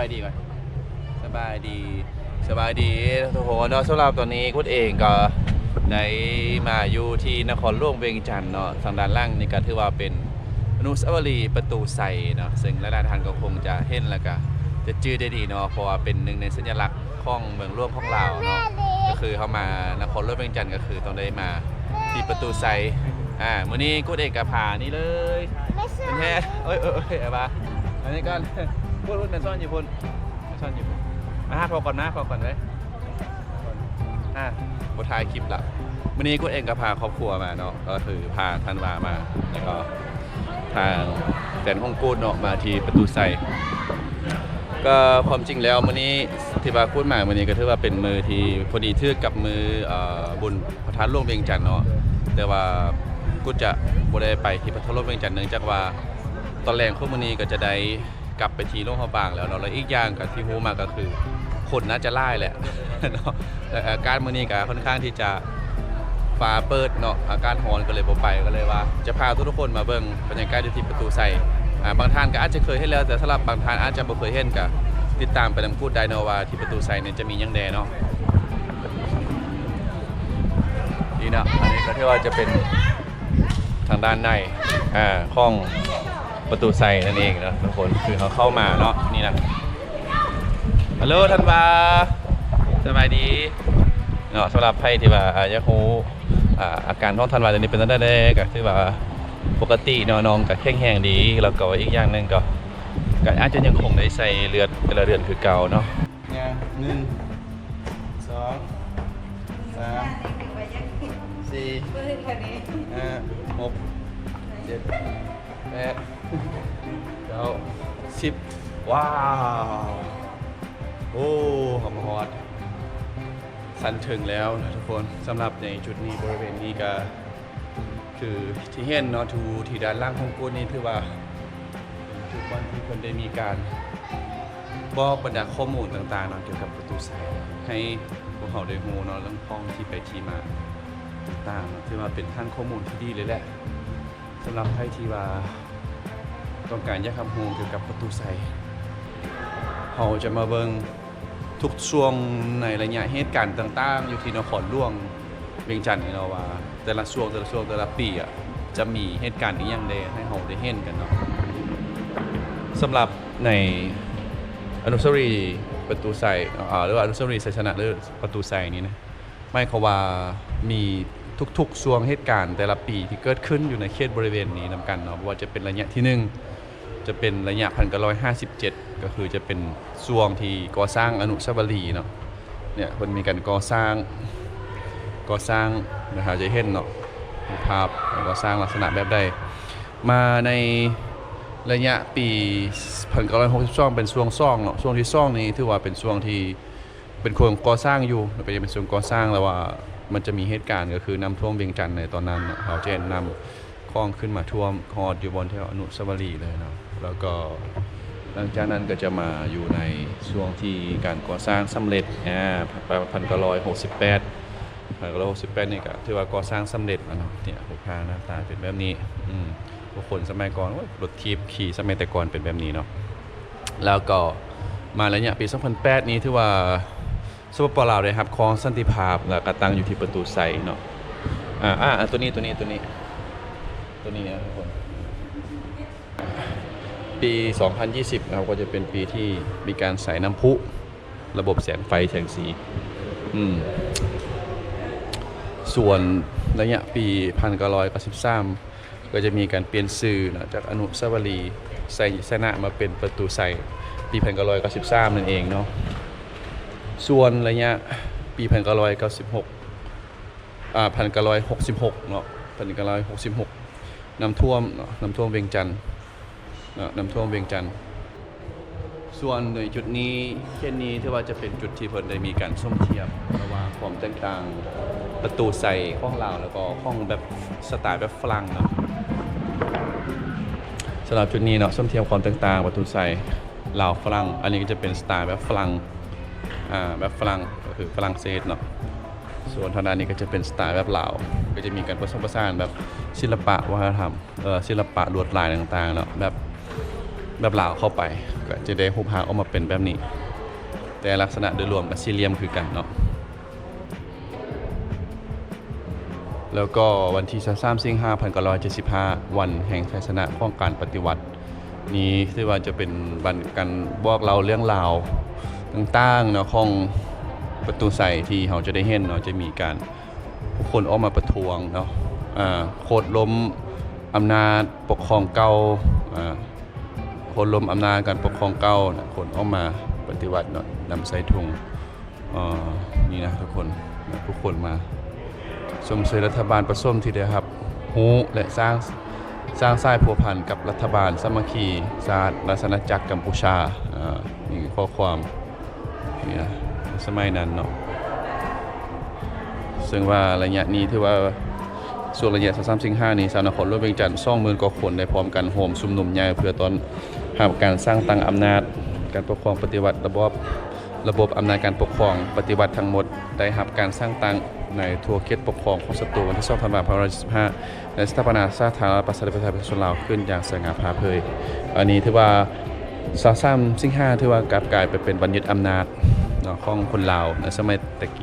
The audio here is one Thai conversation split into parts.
บายดีก่อนสบายดีสบายดีทุกคนเนาะสำหรับตอนนี้คุณเองก็ได้มาอยู่ที่นครหลวงเวียงจันทน์เนาะทางด้านล่างนี่ก็ถือว่าเป็นอนุสาวรีย์ประตูไซเนาะซึ่งหลายๆท่านก็คงจะเห็นแล้วก็จะจื่อได้ดีเนาะเพราะว่าเป็นหนึ่งในสัญลักษณ์ของเมืองหลวงของลาวเนาะก็คือเข้ามานครหลวงเวียงจันทน์ก็คือต้องได้มาที่ประตูไซมื้อนี้คุณเอกก็พานี่เลยเป็นแท้เอ้ยเอามาอันนี้ก่อนพูดเป็นซ่อนอยู่พุ่นซ่อนอยู่พุ่นพอก่อนนะพอก่อนไว้บทถ่ายคลิปละวันนี้กูเองก็พาครอบครัวมาเนาะก็คือพาธันวามาแล้วก็ทางแฟนฮ่องกูดเนาะมาที่ประตูไซก็ความจริงแล้ววันนี้ที่ว่าพูดมาวันนี้ก็ถือว่าเป็นมือที่พอดีเทือกกับมือบุญพระธาตุหลวงเวียงจันทน์เนาะแต่ว่ากูจะบ่ได้ไปที่พระธาตุหลวงเวียงจันทน์เนื่องจากว่าตอนแรกพวกมื้อนี้ก็จะได้กลับไปที่โรงพยาบาลแล้วเนาะแล้วอีกอย่างก็ที่ฮู้มาก็คือคนน่าจะไล่แหละเนาะแต่อาการมื้อนี้ก็ค่อนข้างที่จะฟ้าเปิดเนาะอาการร้อนก็เลยบ่ไปก็เลยว่าจะพาทุกคนมาเบิ่งบรรยากาศที่ประตูไซบางท่านก็อาจจะเคยเห็นแล้วแต่สำหรับบางท่านอาจจะบ่เคยเห็นก็ติดตามไปนำพูดได้เนาะว่าที่ประตูไซเนี่ยจะมีหยังแดเนาะนี่เนาะอันนี้ก็ที่ว่าจะเป็นทางด้านในของประตูไซนั่นเองนะทุกคนคือเขาเข้ามาเนาะนี่นะฮัลโหลท่านบาสบายดีเนาะสำหรับไพ่ที่ว่าอยากรู้อาการของท่านบาตอนนี้เป็นตั้งแต่ก็คือว่าปกติเนาะน้องก็แข็งแรงดีแล้วก็อีกอย่างหนึ่งก็อาจจะยังคงได้ใส่เลือดแต่ละเดือนคือเก่าเนาะ1 2 3 4 5 6 7 8 9 10ว้าวโอ้หอมฮอดสันถึงแล้วนะทุกคนสำหรับในจุดนี้บริเวณนี้ก็คือที่เห็นเนาะที่ด้านล่างของกูนี่ถือว่าเป็นจุดวันที่คนได้มีการบอกบรรดาข้อมูลต่างๆเนาะเกี่ยวกับประตูไซให้พวกเขาได้รู้เนาะเรื่องห้องที่ไปที่มาต่างๆถือว่าเป็นท่านข้อมูลที่ดีเลยแหละสำหรับใครที่ว่าต้องการอยากรู้เกี่ยวกับประตูไซเขาจะมาเบิ่งทุกช่วงในระยะเหตุการณ์ต่างๆอยู่ที่นครหลวงเวียงจันทน์เนาะว่าแต่ละช่วงแต่ละปีจะมีเหตุการณ์อีหยังใดให้เราได้เห็นกันเนาะสำหรับในอนุสาวรีย์ประตูไซหรือว่าอนุสาวรีย์ชัยชนะหรือประตูไซนี้นะไม่เขาว่ามีทุกๆช่วงเหตุการณ์แต่ละปีที่เกิดขึ้นอยู่ในเขตบริเวณนี้นำกันเนาะว่าจะเป็นระยะที่1จะเป็นระยะ1957ก็คือจะเป็นช่วงที่ก่อสร้างอนุสาวรีย์เนาะเนี่ยคนมีการก่อสร้างนะครับจะเห็นเนาะภาพก่อสร้างลักษณะแบบใดมาในระยะปี1962เป็นช่วง2เนาะช่วงที่2นี้ถือว่าเป็นช่วงที่เป็นโครงก่อสร้างอยู่เป็นช่วงก่อสร้างแล้วว่ามันจะมีเหตุการณ์ก็คือน้ำท่วมเวียงจันทน์ในตอนนั้นเขาจะนำคลองขึ้นมาท่วมฮอดอยู่บนแถวอนุสาวรีย์เลยเนาะแล้วก็หลังจากนั้นก็จะมาอยู่ในช่วงที่การก่อสร้างสำเร็จ1968นี่ก็ถือว่าก่อสร้างสำเร็จแล้วเนาะเนี่ยพวกพาหน้าตาเป็นแบบนี้ทุกคนสมัยก่อนรถทีบขี่สมัยแต่ก่อนเป็นแบบนี้เนาะแล้วก็มาระยะปี2008นี้ถือว่าสปปลาวได้รับครองสันติภาพแล้วก็ตั้งอยู่ที่ประตูไซเนาะตัวนี้นะทุกคนปี 2020นะครับก็จะเป็นปีที่มีการใส่น้ำพุระบบแสงไฟแสงสีส่วนระยะปี1993ก็จะมีการเปลี่ยนชื่อนะจากอนุสาวรีย์ไซชนะมาเป็นประตูไซปี1993นั่นเองเนาะส่วนระยะปี1966เนาะ1966น้ำท่วมเวียงจันทน์ส่วนในจุดนี้เช่นนี้ถือว่าจะเป็นจุดที่เพิ่นได้มีการส้มเทียบระหว่างความแตกต่างประตูไซของลาวแล้วก็ของแบบสไตล์แบบฝรั่งเนาะสำหรับจุดนี้เนาะส้มเทียบความแตกต่างประตูไซลาวฝรั่งอันนี้ก็จะเป็นสไตล์แบบฝรั่งก็คือฝรั่งเศสเนาะส่วนทางด้านนี้ก็จะเป็นสไตล์แบบลาวก็จะมีการผสมผสานแบบศิลปะวัฒนธรรมศิลปะลวดลายต่างๆเนาะแบบลาวเข้าไปก็ ก็จะได้รูปร่างออกมาเป็นแบบนี้แต่ลักษณะโดยรวมก็สี่เหลี่ยมคือกันเนาะแล้วก็วันที่23สิงหาคม1975วันแห่งชัยชนะของการปฏิวัตินี้ที่ว่าจะเป็นวันการบอกเราเรื่องราวต่างๆเนาะของประตูใส่ที่เราจะได้เห็นเนาะจะมีการผู้คนออกมาประท้วงเนาะโค่นล้มอำนาจปกครองเก่าโค่นล้มอำนาจการปกครองเก่าคนออกมาปฏิวัติเนาะนำใส่ถุงนี่นะทุกคนมาชมเชยรัฐบาลประส้มที่ได้ครับฮู้และสร้างสายพัวพันกับรัฐบาลสามัคคีสาธารณจักรกัมพูชานี่ข้อความนี่นะสมัยนั้นเนาะซึ่งว่าระยะนี้ถือว่าส่วนระยะ23สิงหาคมนี้ชาวนครหลวงเวียงจันทน์ 20,000 กว่าคนได้พร้อมกันโฮมชุมนุมใหญ่เพื่อต้อนรับการสร้างตั้งอำนาจการปกครองปฏิวัติระบบอำนาจการปกครองปฏิวัติทั้งหมดได้รับการสร้างตั้งในทั่วเขตปกครองของสตูลวันที่2ธันวาคม2545ในสถาปนาสาธารณรัฐประชาธิปไตยประชาชนลาวขึ้นอย่างสง่าผ่าเผยอันนี้ถือว่า23สิงหาคมถือว่ากลายไปเป็นวันยึดอำนาจเนาะของคนลาวในสมัย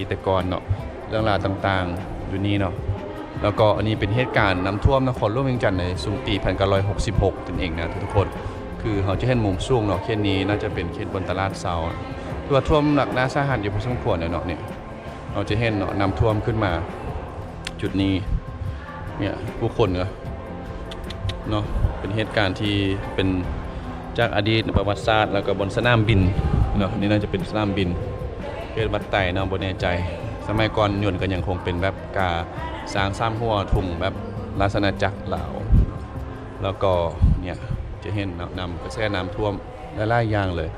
แต่ก่อนเนาะเรื่องราวต่างๆอยู่นี่เนาะแล้วก็อันนี้เป็นเหตุการณ์น้ำท่วมนครหลวงเวียงจันทน์ในสุมปี1966นั่นเองนะทุกคนคือเขาจะเห็นมุมสูงเนาะเขตนี้น่าจะเป็นเขตบนตลาดเซาถือว่าท่วมหนักหน้าสาหัสอยู่พอสมควรเนาะเนี่ยเราจะเห็นเนาะน้ำท่วมขึ้นมาจุดนี้เนี่ยผู้คนเนาะเป็นเหตุการณ์ที่เป็นจากอดีตประวัติศาสตร์แล้วก็บนสนามบินเนาะนี่น่าจะเป็นสนามบินเขตบัดไต่เนาะบ่แน่ใจสมัยก่อนยนต์ก็ยังคงเป็นแบบกาสร้างซ้ำหัวทุ่งแบบราชอาณาจักรลาวแล้วก็เนี่ยจะเห็นน้ำกระแสน้ำท่วมหลายๆอย่างเลย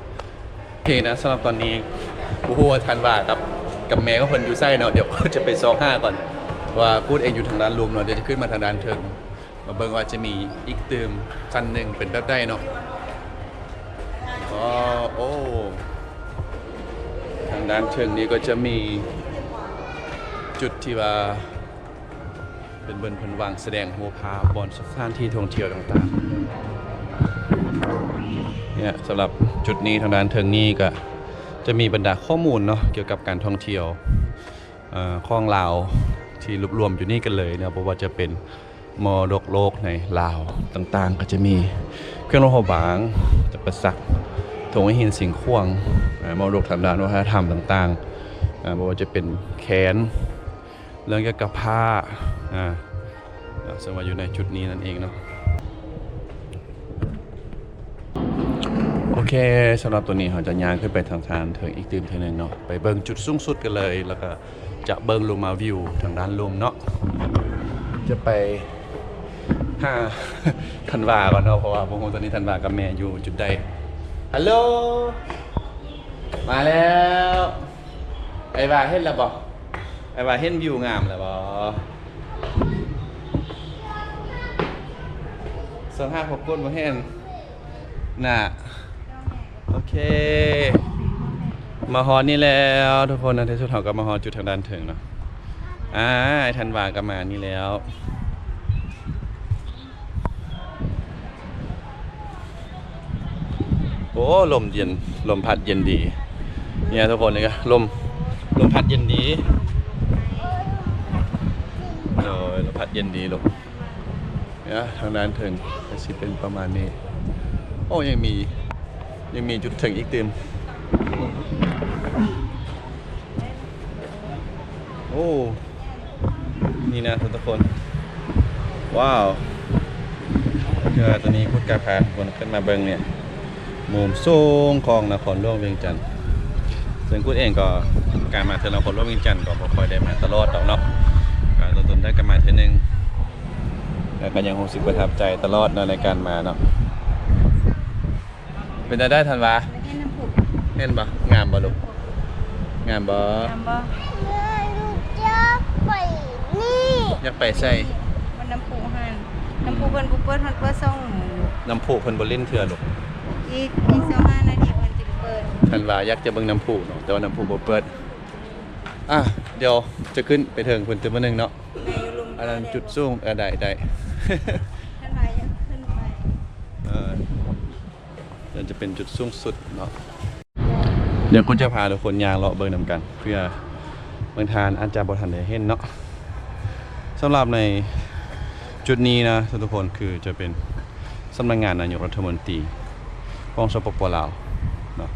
โอเคนะสำหรับตอนนี้ผู้หัวทันว่ากับแม่ก็คนอยู่ไส้เนาะเดี๋ยวจะไปซอก5ก่อนว่าพูดเองอยู่ทางด้านลุมเนาะเดี๋ยวจะขึ้นมาทางด้านเทิงมาเบิ่งว่าจะมีอีกเติมคันหนึ่งเป็นแบบได้เนาะโอ้ทางด้านเทิงนี้ก็จะมีจุดที่ว่าเป็นเพิ่นวางแสดงหัวพาบอนสถานที่ท่องเที่ยวต่างๆเนี่ยสำหรับจุดนี้ทางด้านเทิงนี้ก็จะมีบรรดาข้อมูลเนาะเกี่ยวกับการท่องเที่ยวของลาวที่รวบรวมอยู่นี่กันเลยนะเพราะว่าจะเป็นมรดกโลกในลาวต่างๆก็จะมีเครื่องโลหะบางตะประสักถงหินสิงข่วงมรดกทางด้านวัฒนธรรมต่างๆไม่ว่าจะเป็นแขนเรื่องเกี่ยวกับผ้าซึ่งว่าอยู่ในจุดนี้นั่นเองเนาะโอเคสำหรับตัวนี้เราจะย่างขึ้นไปทางทางเทิงอีกตื่นเท่านึงเนาะไปเบิ่งจุดสูงสุดกันเลยแล้วก็จะเบิ่งลงมาวิวทางด้านลมเนาะจะไปธันวาก่อนเนาะเพราะว่าพวกผมตอนนี้ธันวากับแม่อยู่จุดใดฮัลโหลมาแล้วไอ้ว่าเห็นแล้วบ่ไอ้ว่าเห็นวิวงามแล้วบ่25 6 ก้นบ่เห็นน่ะโอเคมาฮอดนี่แล้วทุกคนนะที่สุดเขาก็มาฮอดจุดทางด้านถึงเนาะไอ้ธันวาก็มานี่แล้วโอ้ลมเย็นลมพัดเย็นดีเนี่ยทุกคนนี่ก็ลมพัดเย็นดีโอ้ยลมพัดเย็นดีลมเนี่ยทางด้านถึงจะสิเป็นประมาณนี้โอ้ยังมีจุดถึงอีกตื่นโอ้นี่นะทุกคนว้าวคือตอนนี้พุทธกาพาคนขึ้นมาเบิ้งเนี่ยมุมสูงของนครหลวงเวียงจันทน์ซึ่งพุทธเองก็การมาเที่ยวนครหลวงเวียงจันทน์ก็บ่ค่อยได้มาตลอดดอกเนาะการต้นได้กันมาเที่ยวนึงแล้วก็ยังคงประทับใจตลอดในการมาเนาะเป็นได้ทันวะเห็นปะงามบ่ลูกงามบ่อยากไปใส่มันน้ำพุหันน้ำพุเพิ่นเปิดฮอดเปิดส่งน้ำพุเพิ่นบ่เล่นเถื่อลูกอีก25 นาทีเพิ่นจะเปิดทันวาอยากจะเบิ่งน้ำพุเนาะแต่ว่าน้ำพุบ่เปิดเดี๋ยวจะขึ้นไปถึงเพิ่นตัวนึงเนาะอันนั้นจุดสูงได้ท่านวายังขึ้นไปจะ มันจะเป็นจุดสูงสุดเนาะเดี๋ยวคุณจะพาทุกคนย่างเลาะเบิ่งนำกัน เพื่อบางทานอาจจะบ่ทันได้เห็นเนาะสำหรับในจุดนี้นะทุกคนคือจะเป็นสำนักงานนายกรัฐมนตรีของสปปลาวเนาะ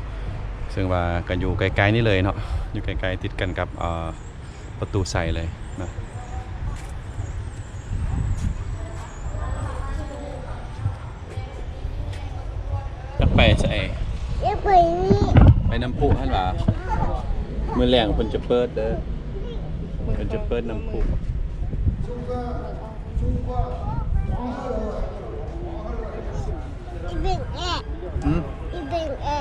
ซึ่งว่าก็อยู่ไกลๆนี่เลยเนาะอยู่ไกลๆติดกันกับประตูใส่เลยนะจักไปใส่ไปน้ำพุหั่นว่ามื้อแรงเพิ่นจะเปิดเด้อเพิ่นจะเปิดน้ำพุ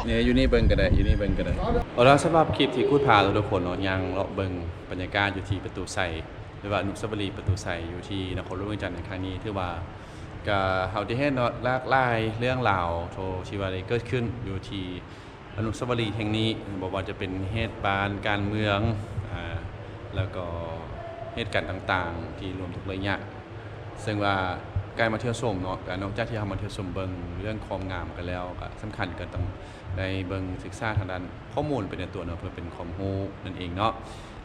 เนี่ยอยู่นี่เบิ่งก็ได้อยู่นี่เบิ่งก็ได้เอาล่ะสำหรับคลิปที่พูดพาทุกคนเนาะยังเลาะเบิ่งบรรยากาศอยู่ที่ประตูใส่หรือว่าอนุสาวรีย์ประตูใส่อยู่ที่นครหลวงเวียงจันทร์ในครั้งนี้ถือว่าก็เฮาที่เห็นเนาะหลากหลายเรื่องราวโทที่ว่าได้เกิดขึ้นอยู่ที่อนุสาวรีย์แห่งนี้บ่ว่าจะเป็นเหตุการณ์การเมืองแล้วก็เหตุการณ์ต่างๆที่รวมทุกระยะซึ่งว่าการมาเที่ยวชมเนาะนอกจากที่เรามาเที่ยวชมเบิ่งเรื่องความงามกันแล้วก็สำคัญก็ต้องได้เบิ่งศึกษาทางด้านข้อมูลเป็นในตัวเนาะเพื่อเป็นความรู้นั่นเองเนาะ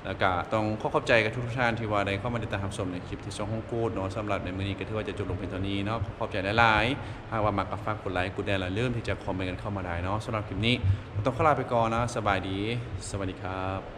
แล้วก็ต้องขอขอบใจกับทุกท่านที่ว่าได้เข้ามาติดตามชมในคลิปที่ช่องฮ่องกูดเนาะสำหรับในมื้อนี้ก็ถือว่าจะจบลงเพียงเท่านี้เนาะขอบใจหลายๆหากว่ามักก็ฝากกดไลค์กดแชร์และลืมที่จะคอมเมนต์กันเข้ามาได้เนาะสำหรับคลิปนี้ต้องขอลาไปก่อนนะสบายดีสวัสดีครับ